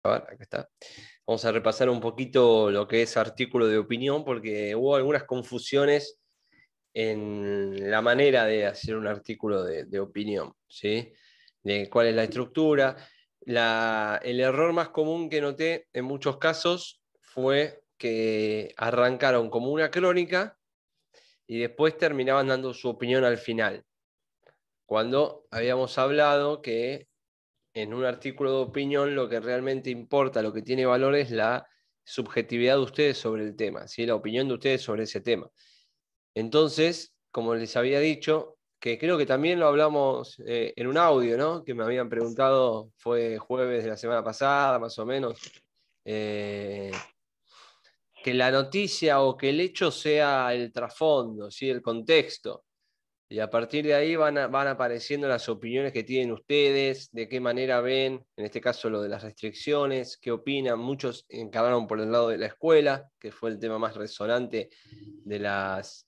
Acá está. Vamos a repasar un poquito lo que es artículo de opinión, porque hubo algunas confusiones en la manera de hacer un artículo de opinión, ¿sí? De cuál es la estructura. El error más común que noté en muchos casos fue que arrancaron como una crónica y después terminaban dando su opinión al final, cuando habíamos hablado que en un artículo de opinión lo que realmente importa, lo que tiene valor es la subjetividad de ustedes sobre el tema, ¿sí? La opinión de ustedes sobre ese tema. Entonces, como les había dicho, que creo que también lo hablamos en un audio, ¿no? Que me habían preguntado, fue jueves de la semana pasada, más o menos, eh, que la noticia o que el hecho sea el trasfondo, ¿sí? El contexto. Y a partir de ahí van apareciendo las opiniones que tienen ustedes, de qué manera ven, en este caso lo de las restricciones, qué opinan. Muchos encararon por el lado de la escuela, que fue el tema más resonante de las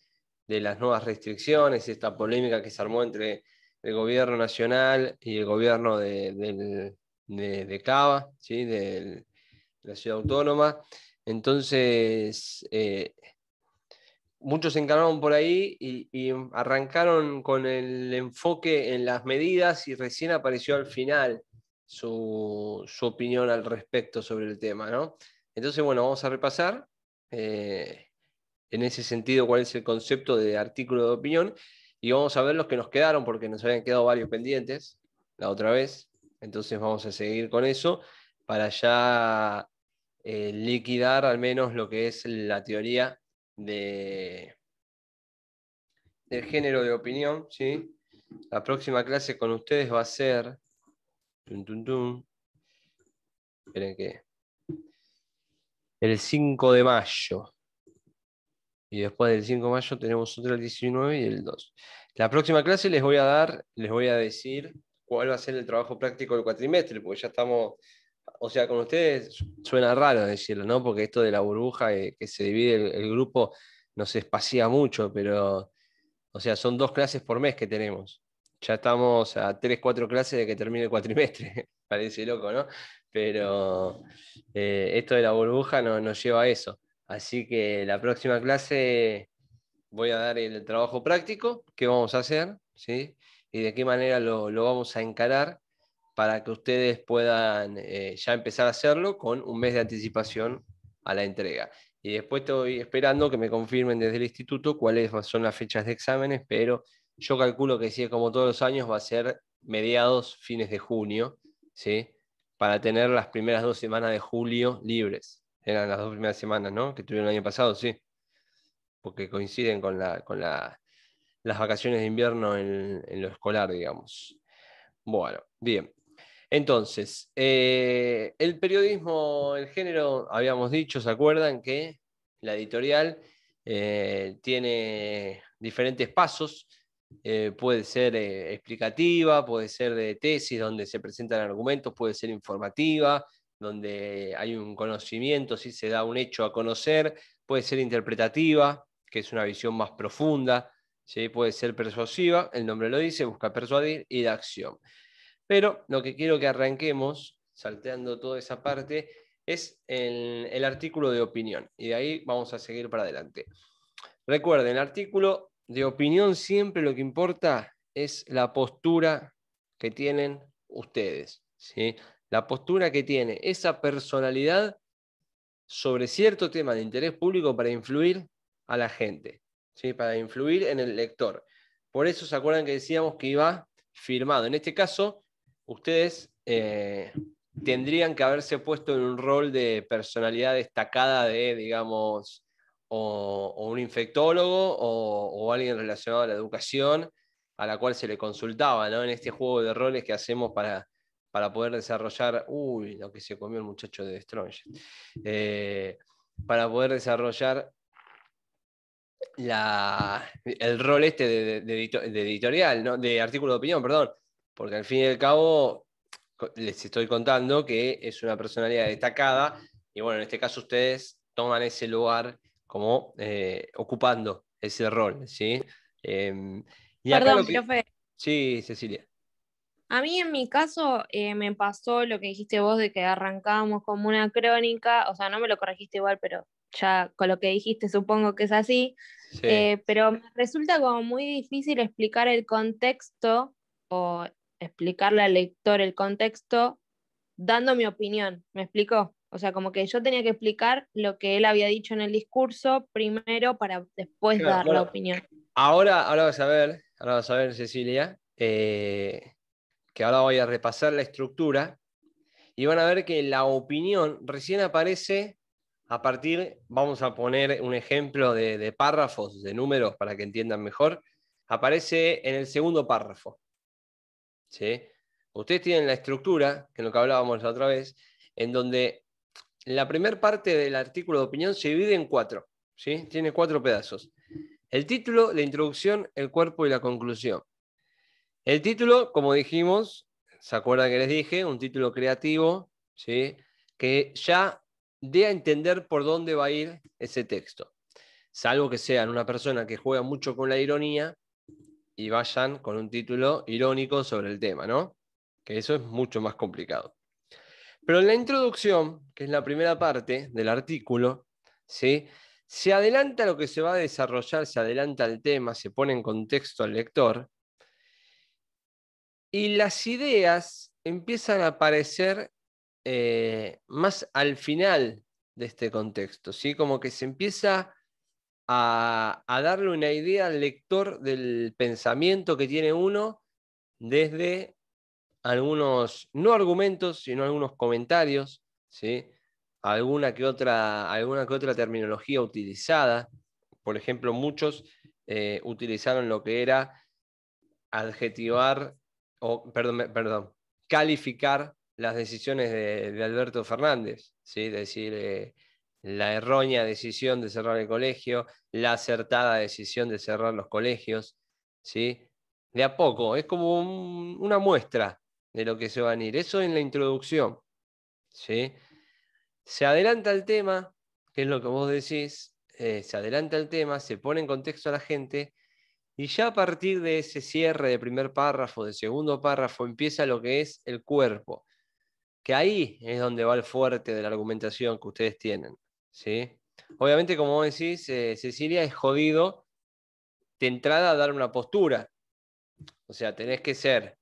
nuevas restricciones, esta polémica que se armó entre el gobierno nacional y el gobierno de Cava, ¿sí? De la ciudad autónoma. Entonces, muchos se encararon por ahí y arrancaron con el enfoque en las medidas y recién apareció al final su opinión al respecto sobre el tema, ¿no? Entonces, bueno, vamos a repasar en ese sentido cuál es el concepto de artículo de opinión y vamos a ver los que nos quedaron porque nos habían quedado varios pendientes la otra vez. Entonces vamos a seguir con eso para ya liquidar al menos lo que es la teoría de, del género de opinión, ¿sí? La próxima clase con ustedes va a ser... Tum, tum, tum, esperen que... El 5 de mayo. Y después del 5 de mayo tenemos otro el 19 y el 2. La próxima clase les voy a decir cuál va a ser el trabajo práctico del cuatrimestre, porque ya estamos, o sea, con ustedes suena raro decirlo, ¿no? Porque esto de la burbuja que se divide el grupo nos espacía mucho, pero, o sea, son 2 clases por mes que tenemos. Ya estamos a 3, 4 clases de que termine el cuatrimestre. Parece loco, ¿no? Pero esto de la burbuja no, nos lleva a eso. Así que la próxima clase voy a dar el trabajo práctico, qué vamos a hacer, ¿sí? Y de qué manera lo vamos a encarar para que ustedes puedan ya empezar a hacerlo con un mes de anticipación a la entrega. Y después estoy esperando que me confirmen desde el instituto cuáles son las fechas de exámenes, pero yo calculo que si es como todos los años va a ser mediados, fines de junio, ¿sí? Para tener las primeras 2 semanas de julio libres. Eran las 2 primeras semanas, ¿no? Que tuvieron el año pasado, sí, porque coinciden con las vacaciones de invierno en lo escolar, digamos. Bueno, bien. Entonces, el periodismo, el género, habíamos dicho, ¿se acuerdan que la editorial tiene diferentes pasos? Puede ser explicativa, puede ser de tesis, donde se presentan argumentos, puede ser informativa, donde hay un conocimiento, si se da un hecho a conocer, puede ser interpretativa, que es una visión más profunda, ¿sí? Puede ser persuasiva, el nombre lo dice, busca persuadir, y de acción. Pero lo que quiero que arranquemos, salteando toda esa parte, es el artículo de opinión. Y de ahí vamos a seguir para adelante. Recuerden, el artículo de opinión siempre lo que importa es la postura que tienen ustedes, ¿sí? La postura que tiene esa personalidad sobre cierto tema de interés público para influir a la gente, ¿sí? Para influir en el lector. Por eso se acuerdan que decíamos que iba firmado. En este caso, ustedes tendrían que haberse puesto en un rol de personalidad destacada de, digamos, o un infectólogo o alguien relacionado a la educación a la cual se le consultaba, ¿no? En este juego de roles que hacemos para poder desarrollar, uy, lo que se comió el muchacho de Strong, para poder desarrollar el rol este de editorial, ¿no? De artículo de opinión, perdón, porque al fin y al cabo les estoy contando que es una personalidad destacada y bueno, en este caso ustedes toman ese lugar como ocupando ese rol, ¿sí? Y acá Perdón, lo que... profe. Sí, Cecilia. A mí en mi caso me pasó lo que dijiste vos de que arrancábamos como una crónica, o sea, no me lo corregiste igual, pero ya con lo que dijiste supongo que es así, Sí, pero me resulta como muy difícil explicar el contexto o explicarle al lector el contexto dando mi opinión, ¿me explicó? O sea, como que yo tenía que explicar lo que él había dicho en el discurso primero para después claro. dar la Bueno, opinión. ahora vas a ver, Cecilia, que ahora voy a repasar la estructura y van a ver que la opinión recién aparece a partir, vamos a poner un ejemplo de párrafos, de números para que entiendan mejor, aparece en el segundo párrafo. ¿Sí? Ustedes tienen la estructura, que es lo que hablábamos la otra vez, en donde la primera parte del artículo de opinión se divide en 4, ¿sí? Tiene 4 pedazos. El título, la introducción, el cuerpo y la conclusión. El título, como dijimos, ¿se acuerdan que les dije? Un título creativo, ¿sí? Que ya dé a entender por dónde va a ir ese texto. Salvo que sean una persona que juega mucho con la ironía y vayan con un título irónico sobre el tema, ¿no? Que eso es mucho más complicado. Pero en la introducción, que es la primera parte del artículo, ¿sí? Se adelanta lo que se va a desarrollar, se adelanta el tema, se pone en contexto al lector y las ideas empiezan a aparecer más al final de este contexto, ¿sí? Como que se empieza a darle una idea al lector del pensamiento que tiene uno desde algunos, no argumentos, sino algunos comentarios, ¿sí? Alguna que otra terminología utilizada. Por ejemplo, muchos utilizaron lo que era adjetivar, o perdón, calificar las decisiones de Alberto Fernández, ¿sí? Decir, la errónea decisión de cerrar el colegio, la acertada decisión de cerrar los colegios, ¿sí? De a poco, es como una muestra de lo que se va a venir. Eso en la introducción, ¿sí? Se adelanta el tema, que es lo que vos decís, se adelanta el tema, se pone en contexto a la gente, y ya a partir de ese cierre de primer párrafo, de segundo párrafo, empieza lo que es el cuerpo, que ahí es donde va el fuerte de la argumentación que ustedes tienen, ¿sí? Obviamente, como vos decís, Cecilia, es jodido de entrada a dar una postura. O sea, tenés que ser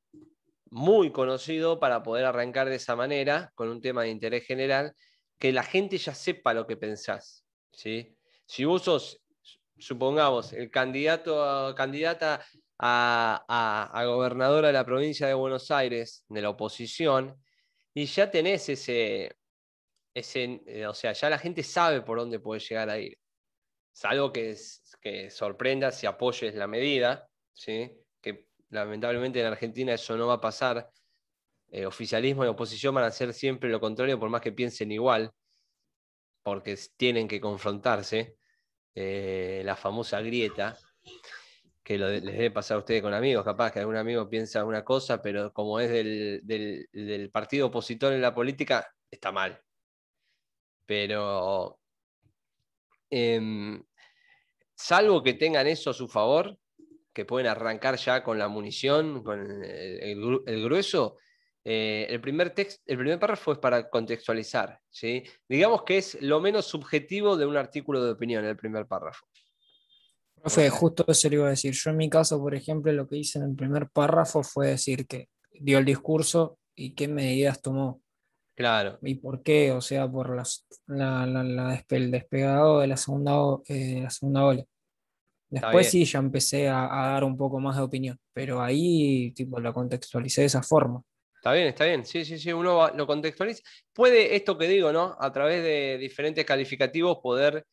muy conocido para poder arrancar de esa manera, con un tema de interés general, que la gente ya sepa lo que pensás, ¿sí? Si vos sos, supongamos, el candidata a gobernadora de la provincia de Buenos Aires, de la oposición, y ya tenés o sea, ya la gente sabe por dónde puede llegar a ir. Salvo que sorprenda si apoyes la medida, ¿sí? Que lamentablemente en Argentina eso no va a pasar. Oficialismo y oposición van a hacer siempre lo contrario, por más que piensen igual, porque tienen que confrontarse. La famosa grieta, que les debe pasar a ustedes con amigos, capaz que algún amigo piensa una cosa, pero como es del partido opositor en la política, está mal. Pero eh, salvo que tengan eso a su favor, que pueden arrancar ya con la munición, con el grueso, el primer párrafo es para contextualizar, ¿sí? Digamos que es lo menos subjetivo de un artículo de opinión, el primer párrafo. O Profe, sea, justo eso le iba a decir. Yo en mi caso, por ejemplo, lo que hice en el primer párrafo fue decir que dio el discurso y qué medidas tomó claro, y por qué, o sea, por el despegado de la segunda ola. está Después bien. sí, ya empecé a dar un poco más de opinión, pero ahí tipo la contextualicé de esa forma. Está bien, sí, sí, sí, uno lo contextualiza. Puede esto que digo, ¿no? A través de diferentes calificativos poder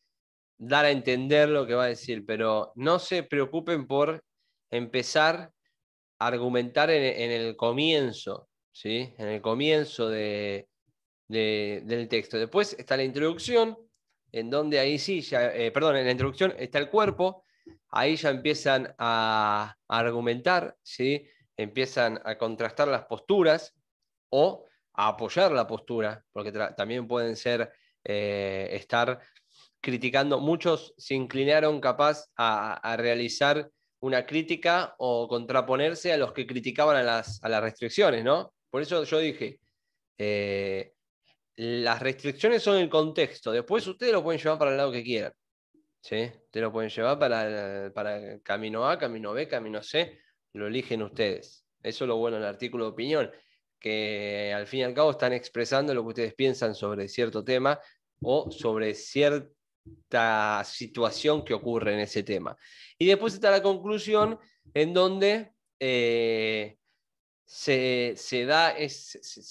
dar a entender lo que va a decir, pero no se preocupen por empezar a argumentar en el comienzo, ¿sí? En el comienzo del texto. Después está la introducción, en donde ahí sí, ya, perdón, en la introducción está el cuerpo, ahí ya empiezan a argumentar, ¿sí? Empiezan a contrastar las posturas o a apoyar la postura, porque también pueden ser, estar criticando. Muchos se inclinaron capaz a realizar una crítica o contraponerse a los que criticaban a las restricciones, ¿no? Por eso yo dije, las restricciones son el contexto, después ustedes lo pueden llevar para el lado que quieran, ¿sí? Ustedes lo pueden llevar para camino A, camino B, camino C, lo eligen ustedes. Eso es lo bueno del artículo de opinión, que al fin y al cabo están expresando lo que ustedes piensan sobre cierto tema o sobre cierta situación que ocurre en ese tema. Y después está la conclusión en donde se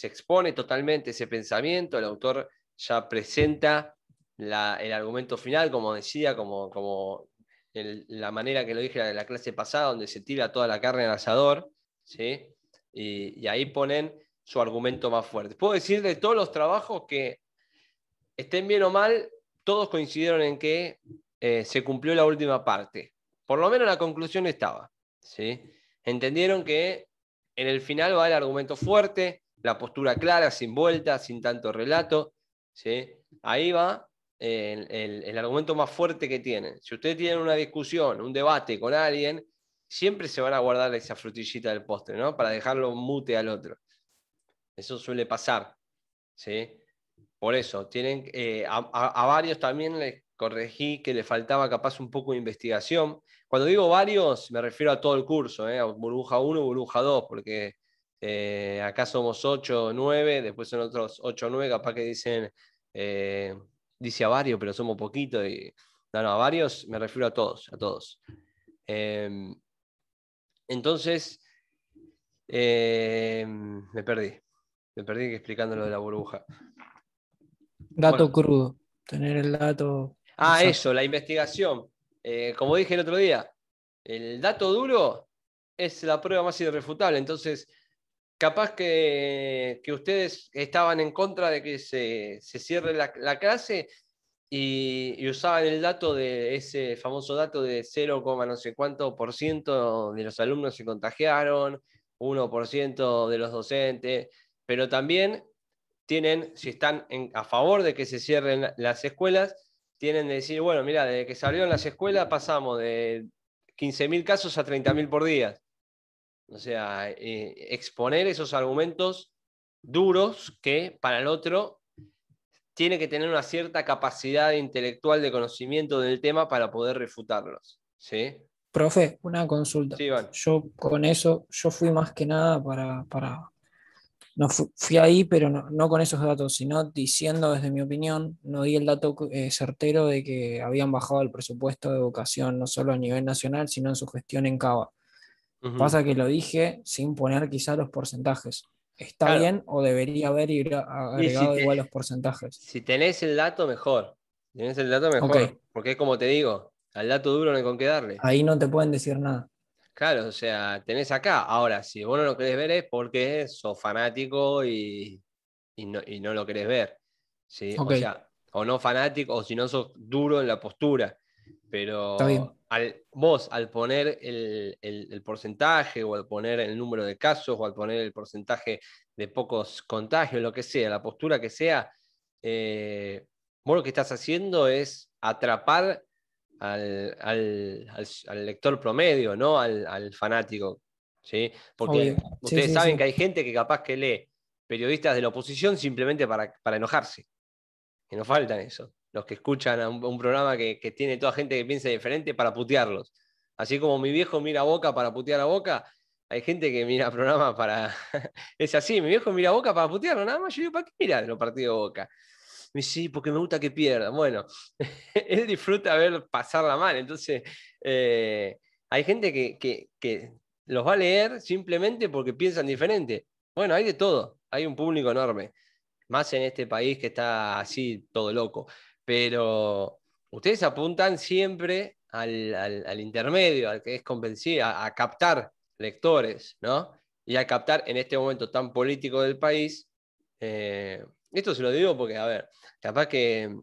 expone totalmente ese pensamiento, el autor ya presenta el argumento final, como decía, como la manera que lo dije en la clase pasada, donde se tira toda la carne al asador, ¿sí? Y ahí ponen su argumento más fuerte. Puedo decir de todos los trabajos que estén bien o mal, todos coincidieron en que se cumplió la última parte. Por lo menos la conclusión estaba, ¿sí? Entendieron que en el final va el argumento fuerte, la postura clara, sin vueltas, sin tanto relato, ¿sí? Ahí va el argumento más fuerte que tienen. Si ustedes tienen una discusión, un debate con alguien, siempre se van a guardar esa frutillita del postre, ¿no? Para dejarlo mute al otro. Eso suele pasar, ¿sí? Por eso, tienen, a varios también les corregí que le faltaba capaz un poco de investigación. Cuando digo varios, me refiero a todo el curso, a burbuja 1, burbuja 2, porque acá somos 8 o 9, después son otros 8 o 9, capaz que dicen, dice a varios, pero somos poquitos. No, a varios me refiero a todos, a todos. Entonces, me perdí explicando lo de la burbuja. Dato Bueno. crudo, tener el dato exacto. Eso, la investigación. Como dije el otro día, el dato duro es la prueba más irrefutable. Entonces, capaz que ustedes estaban en contra de que se cierre la clase y usaban el dato de ese famoso dato de 0, no sé cuánto por ciento de los alumnos se contagiaron, 1% de los docentes, pero también tienen, si están a favor de que se cierren las escuelas, tienen de decir, bueno, mira, desde que se abrieron las escuelas pasamos de 15.000 casos a 30.000 por día. O sea, exponer esos argumentos duros que para el otro tiene que tener una cierta capacidad intelectual de conocimiento del tema para poder refutarlos. ¿Sí? Profe, una consulta. Sí, Iván. Yo con eso, yo fui más que nada no fui ahí, pero no con esos datos, sino diciendo desde mi opinión, no di el dato certero de que habían bajado el presupuesto de educación, no solo a nivel nacional, sino en su gestión en Cava. Pasa que lo dije sin poner quizá los porcentajes. ¿Está Claro. bien o debería haber Y agregado igual los porcentajes? si tenés el dato, mejor. Si tenés el dato, Ok, mejor. Porque es como te digo, al dato duro no hay con qué darle. ahí no te pueden decir nada. Claro, o sea, tenés acá. Ahora, si vos no lo querés ver es porque sos fanático y no lo querés ver. ¿Sí? O Ok, sea, o no fanático, o si no sos duro en la postura. está bien. Pero vos, al poner el porcentaje, o al poner el número de casos, o al poner el porcentaje de pocos contagios, lo que sea, la postura que sea, vos lo que estás haciendo es atrapar al lector promedio, no al fanático. ¿Sí? Porque Obvio. Sí, ustedes sí, saben sí. que hay gente que capaz que lee periodistas de la oposición simplemente para enojarse. Que no faltan eso. Los que escuchan a un programa que tiene toda gente que piensa diferente para putearlos. Así como mi viejo mira a Boca para putear a Boca, hay gente que mira programas para... Es así, mi viejo mira a Boca para putearlo, nada más. Yo digo, ¿para qué mirar los partidos de Boca? Me dice, sí, porque me gusta que pierdan. Bueno, él disfruta ver pasarla mal. Entonces, hay gente que los va a leer simplemente porque piensan diferente. Bueno, hay de todo. Hay un público enorme. Más en este país que está así todo loco. Pero ustedes apuntan siempre al intermedio, al que es convencido, a captar lectores, ¿no? Y a captar en este momento tan político del país. Esto se lo digo porque, a ver, capaz que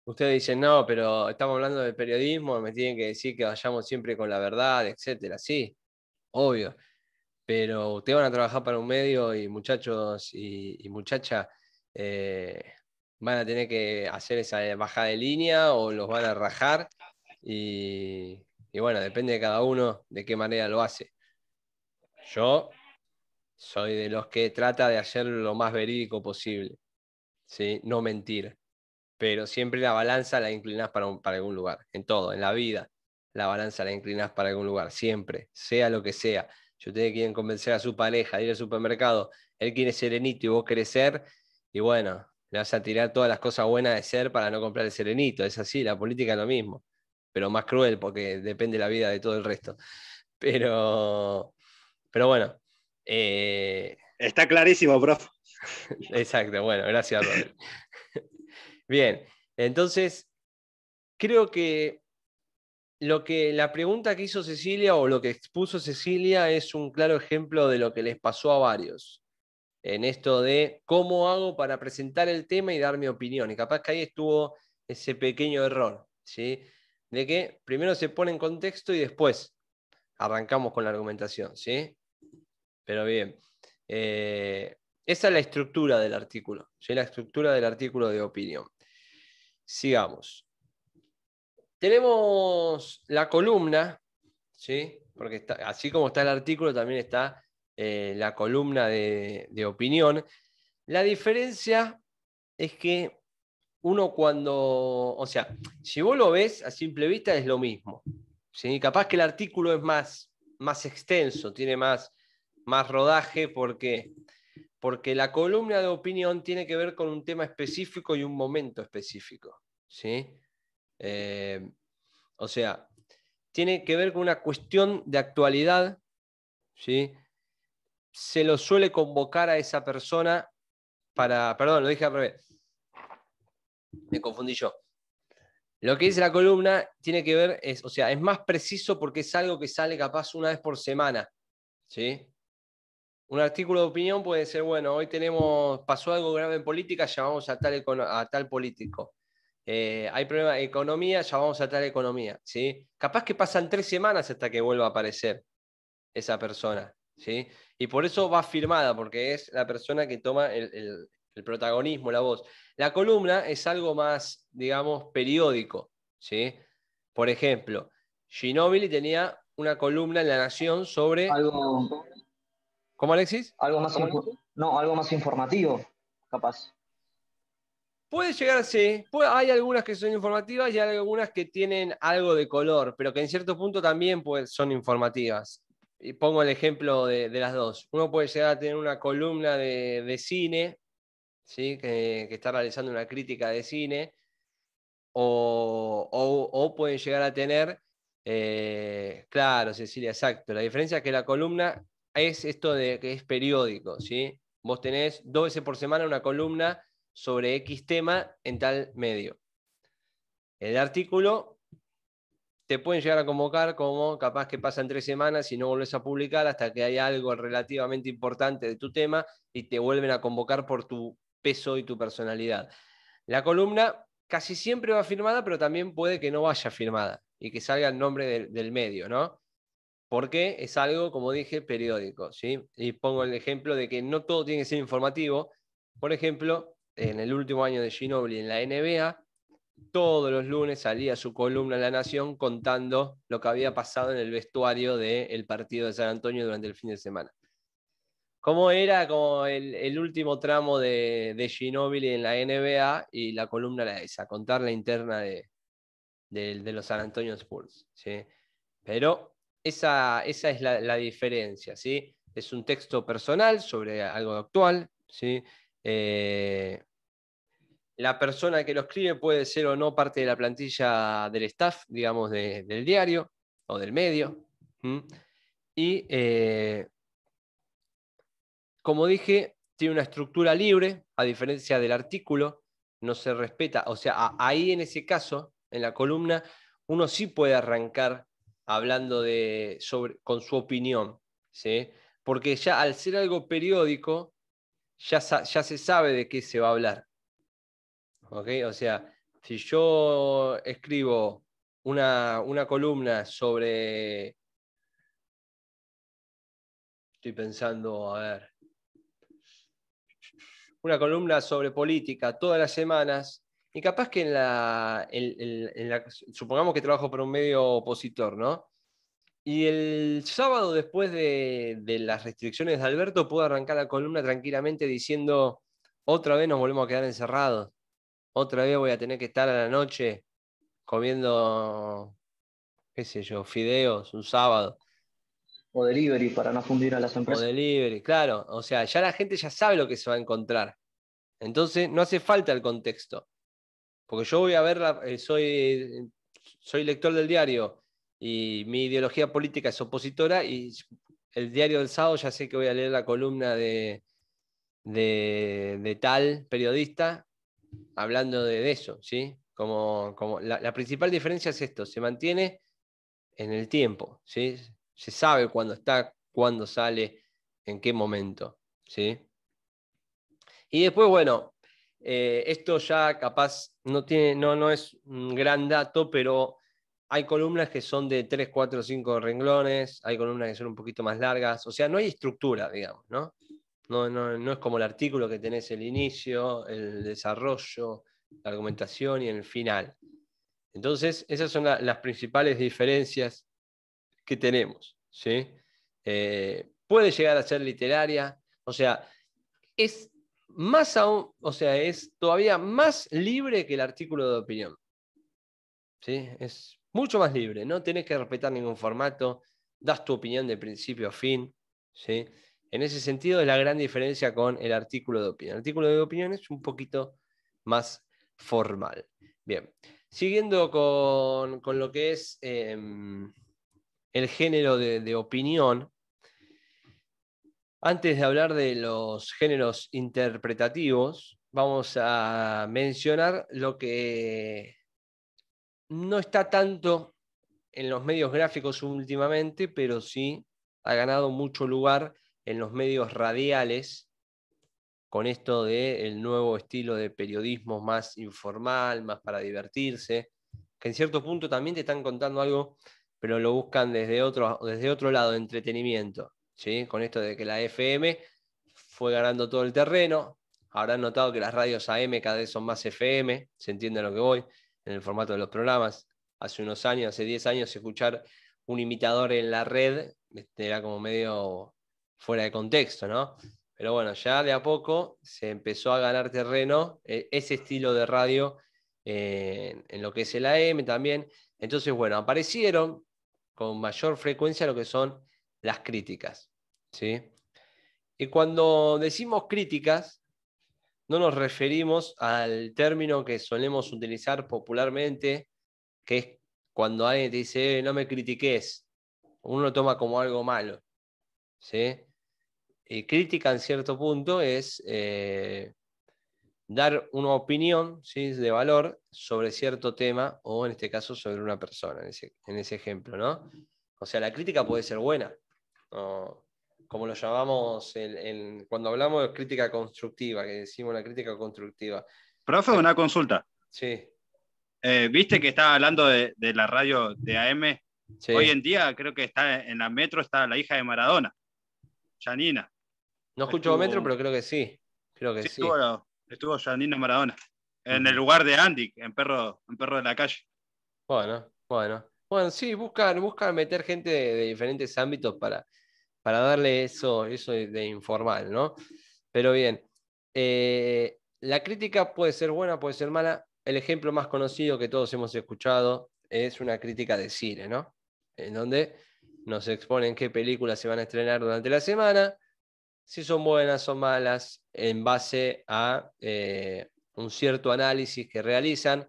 ustedes dicen, no, pero estamos hablando de periodismo, me tienen que decir que vayamos siempre con la verdad, etcétera. Sí, obvio. Pero ustedes van a trabajar para un medio y muchachos y muchachas van a tener que hacer esa bajada de línea o los van a rajar y Y bueno, depende de cada uno de qué manera lo hace. Yo soy de los que trata de hacer lo más verídico posible, ¿sí? No mentir. Pero siempre la balanza la inclinás para algún lugar, en todo, en la vida. La balanza la inclinás para algún lugar, siempre, sea lo que sea. Si ustedes quieren convencer a su pareja de ir al supermercado, él quiere serenito y vos querés ser, y bueno, le vas a tirar todas las cosas buenas de ser para no comprar el serenito. Es así, la política es lo mismo, pero más cruel porque depende la vida de todo el resto. Pero bueno. Está clarísimo, profe. Exacto, bueno, gracias, Robert. Bien, entonces, creo que la pregunta que hizo Cecilia o lo que expuso Cecilia es un claro ejemplo de lo que les pasó a varios en esto de cómo hago para presentar el tema y dar mi opinión. Y capaz que ahí estuvo ese pequeño error, ¿sí? De que primero se pone en contexto y después arrancamos con la argumentación, ¿sí? Pero bien, esa es la estructura del artículo, ¿sí? La estructura del artículo de opinión. Sigamos. Tenemos la columna, ¿sí? Porque así como está el artículo, también está la columna de opinión. La diferencia es que uno o sea, si vos lo ves a simple vista es lo mismo, ¿sí? Capaz que el artículo es más extenso, tiene más rodaje, porque la columna de opinión tiene que ver con un tema específico y un momento específico, ¿sí? O sea, tiene que ver con una cuestión de actualidad, ¿sí? Se lo suele convocar a esa persona perdón, lo dije al revés, me confundí yo. Lo que dice la columna tiene que ver, o sea, es más preciso porque es algo que sale capaz una vez por semana, ¿sí? Un artículo de opinión puede ser, bueno, hoy pasó algo grave en política, llamamos a tal político. Hay problemas de economía, llamamos a tal economía, ¿sí? Capaz que pasan 3 semanas hasta que vuelva a aparecer esa persona, ¿sí? Y por eso va firmada, porque es la persona que toma el protagonismo, la voz. La columna es algo más, digamos, periódico, ¿sí? Por ejemplo, Ginóbili tenía una columna en La Nación sobre... Algo, ¿Cómo, Alexis? algo más, no, algo más informativo, capaz. Puede llegar, sí. Hay algunas que son informativas y hay algunas que tienen algo de color, pero que en cierto punto también son informativas. Y pongo el ejemplo de las dos. Uno puede llegar a tener una columna de cine, ¿sí? Que está realizando una crítica de cine, o pueden llegar a tener, claro, Cecilia, exacto. La diferencia es que la columna es esto de que es periódico, ¿sí? Vos tenés 2 veces por semana una columna sobre X tema en tal medio. El artículo te pueden llegar a convocar como capaz que pasan 3 semanas y no volvés a publicar hasta que hay algo relativamente importante de tu tema y te vuelven a convocar por tu peso y tu personalidad. La columna casi siempre va firmada, pero también puede que no vaya firmada y que salga el nombre del medio, ¿no? Porque es algo, como dije, periódico, ¿sí? Y pongo el ejemplo de que no todo tiene que ser informativo. Por ejemplo, en el último año de Ginóbili en la NBA, todos los lunes salía su columna en La Nación contando lo que había pasado en el vestuario del partido de San Antonio durante el fin de semana. ¿Cómo era como el último tramo de Ginóbili en la NBA y la columna era esa, contar la interna de los San Antonio Spurs, ¿sí? Pero esa es la diferencia, ¿sí? Es un texto personal sobre algo actual, ¿sí? La persona que lo escribe puede ser o no parte de la plantilla del staff, digamos, del diario o del medio. ¿Mm? Y, como dije, tiene una estructura libre, a diferencia del artículo, no se respeta. O sea, ahí en ese caso, en la columna, uno sí puede arrancar hablando con su opinión, ¿sí? Porque ya al ser algo periódico, ya se sabe de qué se va a hablar. ¿Okay? O sea, si yo escribo una columna sobre, estoy pensando, a ver, una columna sobre política todas las semanas, Y capaz que supongamos que trabajo para un medio opositor, ¿no? Y el sábado, después de las restricciones de Alberto, puedo arrancar la columna tranquilamente diciendo, otra vez nos volvemos a quedar encerrados, otra vez voy a tener que estar a la noche comiendo, qué sé yo, fideos un sábado. O delivery para no fundir a las O empresas. delivery, claro. O sea, ya la gente ya sabe lo que se va a encontrar. Entonces, no hace falta el contexto. Porque yo voy a ver, soy lector del diario y mi ideología política es opositora y el diario del sábado ya sé que voy a leer la columna de tal periodista hablando de eso, ¿sí? Como la principal diferencia es esto, se mantiene en el tiempo, ¿sí? Se sabe cuándo está, cuándo sale, en qué momento, ¿sí? Y después, bueno, esto ya capaz no es un gran dato, pero hay columnas que son de 3, 4, 5 renglones, hay columnas que son un poquito más largas, o sea, no hay estructura, digamos, ¿no? No es como el artículo que tenés el inicio, el desarrollo, la argumentación y el final. Entonces, esas son las principales diferencias que tenemos, ¿sí? Puede llegar a ser literaria, o sea, es más aún, o sea, es todavía más libre que el artículo de opinión, ¿sí? Es mucho más libre, no tenés que respetar ningún formato, das tu opinión de principio a fin, ¿sí? En ese sentido es la gran diferencia con el artículo de opinión. El artículo de opinión es un poquito más formal. Bien, siguiendo con lo que es el género de opinión, antes de hablar de los géneros interpretativos, vamos a mencionar lo que no está tanto en los medios gráficos últimamente, pero sí ha ganado mucho lugar en los medios radiales, con esto del nuevo estilo de periodismo más informal, más para divertirse, que en cierto punto también te están contando algo, pero lo buscan desde otro lado de entretenimiento, ¿sí? Con esto de que la FM fue ganando todo el terreno. Habrán notado que las radios AM cada vez son más FM, se entiende a lo que voy, en el formato de los programas. Hace unos años, hace 10 años, escuchar un imitador en la red era como medio fuera de contexto, ¿no? Pero bueno, ya de a poco se empezó a ganar terreno ese estilo de radio en lo que es el AM también. Entonces, bueno, aparecieron con mayor frecuencia lo que son las críticas, ¿sí? Y cuando decimos críticas, no nos referimos al término que solemos utilizar popularmente, que es cuando alguien te dice, no me critiques, uno lo toma como algo malo, ¿sí? Y crítica en cierto punto es dar una opinión, ¿sí?, de valor sobre cierto tema o en este caso sobre una persona, en ese ejemplo, ¿no? O sea, la crítica puede ser buena, ¿no? Como lo llamamos cuando hablamos de crítica constructiva, que decimos la crítica constructiva. Profe, una consulta. Sí, ¿Viste que estaba hablando de la radio de AM? sí. Hoy en día creo que está en la metro, está la hija de Maradona, Janina. No escucho Metro, pero creo que sí. Creo que Sí, sí. estuvo Janina Maradona. En el lugar de Andy, en Perro de la Calle. Bueno, sí, buscan meter gente de diferentes ámbitos para darle eso de informal, ¿no? Pero bien, la crítica puede ser buena, puede ser mala. El ejemplo más conocido que todos hemos escuchado es una crítica de cine, ¿no? En donde nos exponen qué películas se van a estrenar durante la semana, si son buenas, son malas, en base a un cierto análisis que realizan.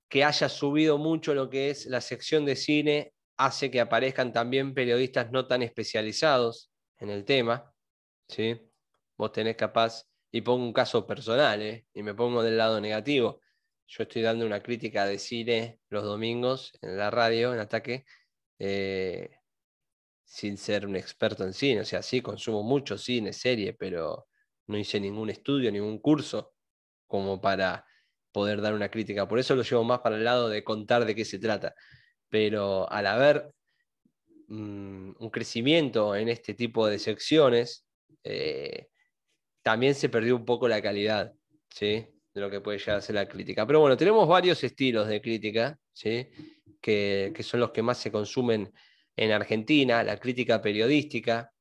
Que haya subido mucho lo que es la sección de cine hace que aparezcan también periodistas no tan especializados en el tema, ¿sí? Vos tenés capaz, y pongo un caso personal, y me pongo del lado negativo. Yo estoy dando una crítica de cine los domingos en la radio, en Ataque, sin ser un experto en cine. O sea, sí, consumo mucho cine, serie, pero no hice ningún estudio, ningún curso como para poder dar una crítica. Por eso lo llevo más para el lado de contar de qué se trata. Pero al haber un crecimiento en este tipo de secciones, también se perdió un poco la calidad, ¿sí?, de lo que puede llegar a ser la crítica. Pero bueno, tenemos varios estilos de crítica, ¿sí? que son los que más se consumen en Argentina. La crítica periodística.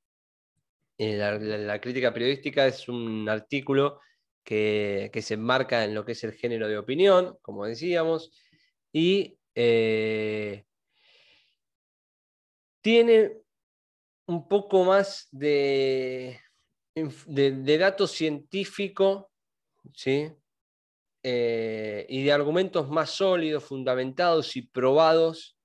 La crítica periodística es un artículo que se enmarca en lo que es el género de opinión, como decíamos, y tiene un poco más de dato científico, ¿sí? Y de argumentos más sólidos, fundamentados y probados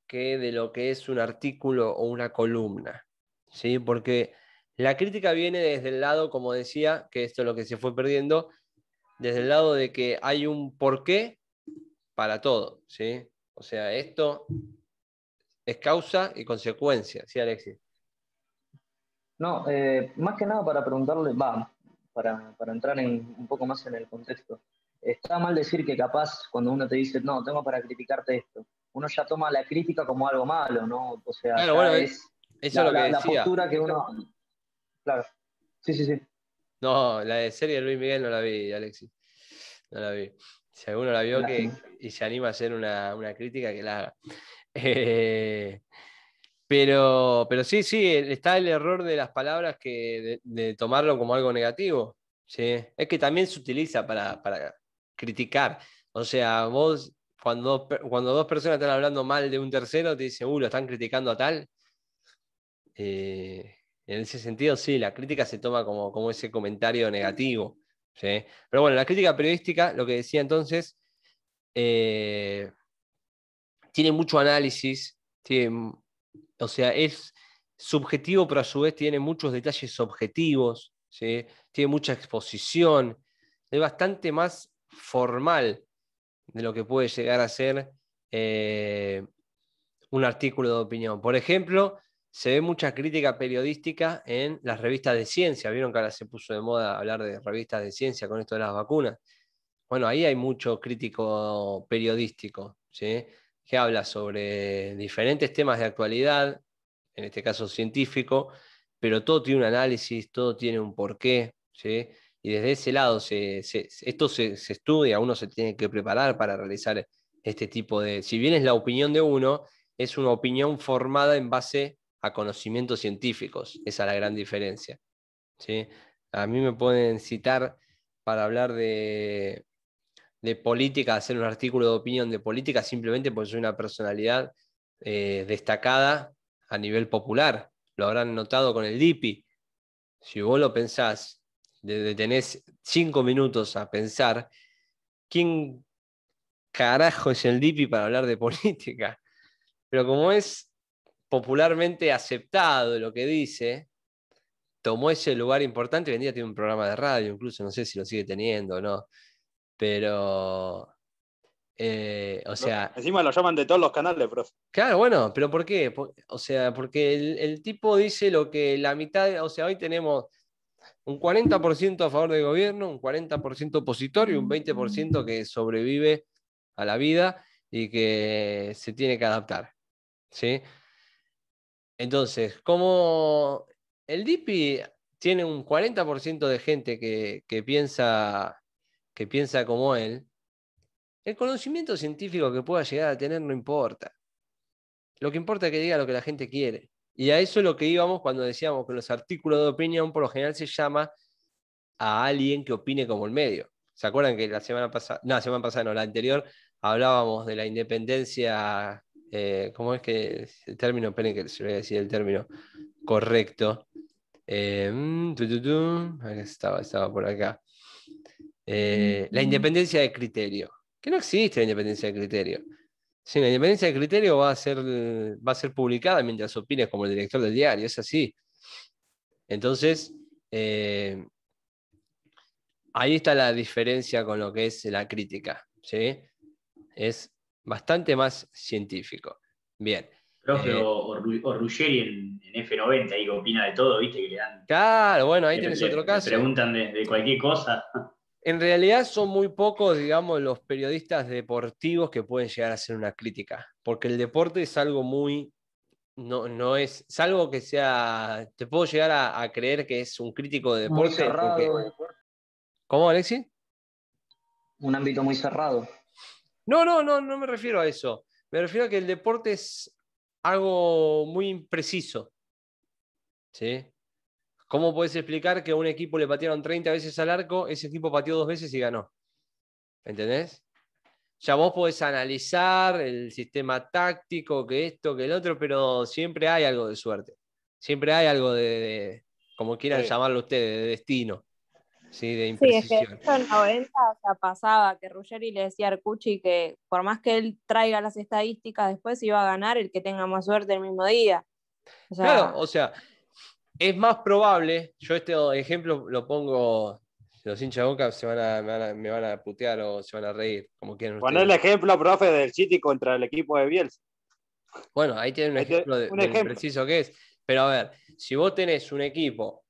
que de lo que es un artículo o una columna, ¿sí? Porque la crítica viene desde el lado, como decía, que esto es lo que se fue perdiendo, desde el lado de que hay un porqué para todo, ¿sí? O sea, esto es causa y consecuencia, ¿sí, Alexis? No, más que nada para preguntarle, para entrar un poco más en el contexto. Está mal decir que capaz cuando uno te dice, no, tengo para criticarte esto, uno ya toma la crítica como algo malo, ¿no? O sea, Claro, ya bueno, es eso es lo que la decía. postura que uno... Claro, sí, sí, sí. No, la de serie de Luis Miguel no la vi, Alexis. No la vi. Si alguno la vio Lástima. y se anima a hacer una crítica, que la haga. Eh, pero sí, está el error de las palabras de tomarlo como algo negativo. ¿Sí? Es que también se utiliza para criticar. O sea, vos, cuando dos personas están hablando mal de un tercero, te dicen, lo están criticando a tal. En ese sentido, sí, la crítica se toma como ese comentario negativo. ¿Sí? Pero bueno, la crítica periodística, lo que decía entonces, tiene mucho análisis, o sea, es subjetivo, pero a su vez tiene muchos detalles objetivos, ¿sí? Tiene mucha exposición, es bastante más formal de lo que puede llegar a ser un artículo de opinión. Por ejemplo, se ve mucha crítica periodística en las revistas de ciencia. Vieron que ahora se puso de moda hablar de revistas de ciencia con esto de las vacunas. Bueno, ahí hay mucho crítico periodístico, ¿sí? Que habla sobre diferentes temas de actualidad, en este caso científico, pero todo tiene un análisis, todo tiene un porqué, ¿sí? Y desde ese lado esto se estudia, uno se tiene que preparar para realizar este tipo de... Si bien es la opinión de uno, es una opinión formada en base a conocimientos científicos. Esa es la gran diferencia, ¿sí? A mí me pueden citar para hablar de política, hacer un artículo de opinión de política simplemente porque soy una personalidad destacada a nivel popular. Lo habrán notado con el DIPI. Si vos lo pensás, tenés 5 minutos a pensar, ¿quién carajo es el DIPI para hablar de política? Pero como es popularmente aceptado lo que dice, tomó ese lugar importante. Hoy en día tiene un programa de radio, incluso no sé si lo sigue teniendo o no. Pero, o sea, Encima lo llaman de todos los canales, profe. claro, bueno, pero ¿por qué? O sea, porque el tipo dice lo que la mitad, o sea, hoy tenemos un 40% a favor del gobierno, un 40% opositor y un 20% que sobrevive a la vida y que se tiene que adaptar, ¿sí? Entonces, como el DIPI tiene un 40% de gente que piensa como él, el conocimiento científico que pueda llegar a tener no importa. Lo que importa es que diga lo que la gente quiere. Y a eso es lo que íbamos cuando decíamos que los artículos de opinión por lo general se llama a alguien que opine como el medio. ¿Se acuerdan que la semana pasada, no, la anterior, hablábamos de la independencia, ¿cómo es que el término? Esperen que se voy a decir el término correcto. Estaba por acá. La independencia de criterio. Que no existe la independencia de criterio. Sí, la independencia de criterio va a ser publicada mientras opines como el director del diario, es así. Entonces, ahí está la diferencia con lo que es la crítica, ¿sí? Es bastante más científico. Bien. Profe, o Ruggeri en F90, ahí que opina de todo, ¿viste? Que Claro, bueno, ahí tenés otro le caso. preguntan de cualquier cosa. En realidad son muy pocos, digamos, los periodistas deportivos que pueden llegar a hacer una crítica, porque el deporte es algo muy... No es, salvo que sea, te puedo llegar a creer que es un crítico de Muy deporte, porque... cerrado. ¿Cómo, Alexis? un ámbito muy cerrado. No me refiero a eso. Me refiero a que el deporte es algo muy impreciso. ¿Sí? ¿Cómo puedes explicar que a un equipo le patearon 30 veces al arco, ese equipo pateó 2 veces y ganó? ¿Entendés? O sea, vos podés analizar el sistema táctico, que esto, que el otro, pero siempre hay algo de suerte. Siempre hay algo como quieran llamarlo ustedes, de destino, ¿sí? De Sí, es que de imprecisión. hecho en 90 o sea, pasaba que Ruggeri le decía a Arcucci que por más que él traiga las estadísticas, después iba a ganar el que tenga más suerte el mismo día. O Claro, sea, o sea, es más probable, yo este ejemplo lo pongo, los hinchas de Boca me van a putear o se van a reír, como quieran Poner el ustedes. ejemplo, profe, del City contra el equipo de Bielsa. Bueno, ahí tienen un ejemplo de Un lo ejemplo. impreciso que es. Pero a ver, si vos tenés un equipo,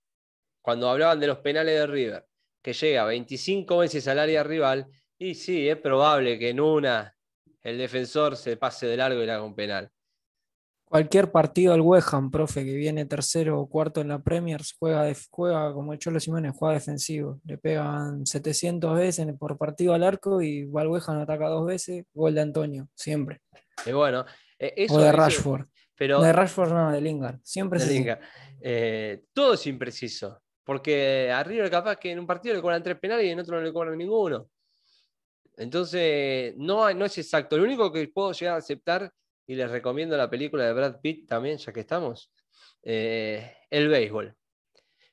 cuando hablaban de los penales de River, que llega 25 veces al área rival, y sí, es probable que en una el defensor se pase de largo y le haga un penal. Cualquier partido al West Ham, profe, que viene tercero o cuarto en la Premier, juega como el Cholo Simeone, juega defensivo. Le pegan 700 veces por partido al arco y va al West Ham, ataca 2 veces, gol de Antonio, siempre. Y bueno, O de Rashford. pero De Rashford no, de Lingard. Siempre es de así. Linga, todo es impreciso. Porque a River capaz que en un partido le cobran 3 penales y en otro no le cobran ninguno. Entonces, no es exacto. Lo único que puedo llegar a aceptar, y les recomiendo la película de Brad Pitt también, ya que estamos, el béisbol.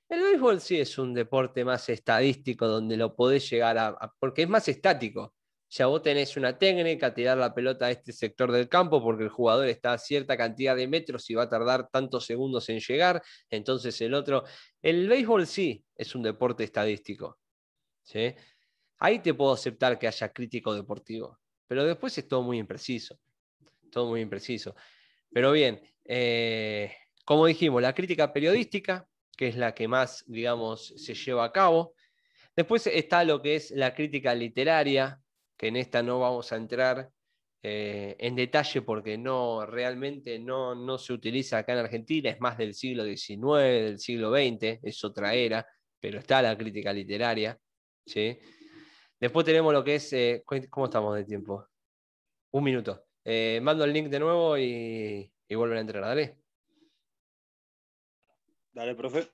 El béisbol sí es un deporte más estadístico, donde lo podés llegar porque es más estático. O sea, vos tenés una técnica, tirar la pelota a este sector del campo, porque el jugador está a cierta cantidad de metros y va a tardar tantos segundos en llegar, entonces el otro... El béisbol sí es un deporte estadístico, ¿sí? Ahí te puedo aceptar que haya crítico deportivo, pero después es todo muy impreciso, todo muy impreciso. Pero bien, como dijimos, la crítica periodística, que es la que más, digamos, se lleva a cabo. Después está lo que es la crítica literaria, que en esta no vamos a entrar en detalle porque realmente no se utiliza acá en Argentina, es más del siglo XIX, del siglo XX, es otra era, pero está la crítica literaria, ¿sí? Después tenemos lo que es, ¿cómo estamos de tiempo? 1 minuto. Mando el link de nuevo y vuelven a entrenar, dale. Dale, profe.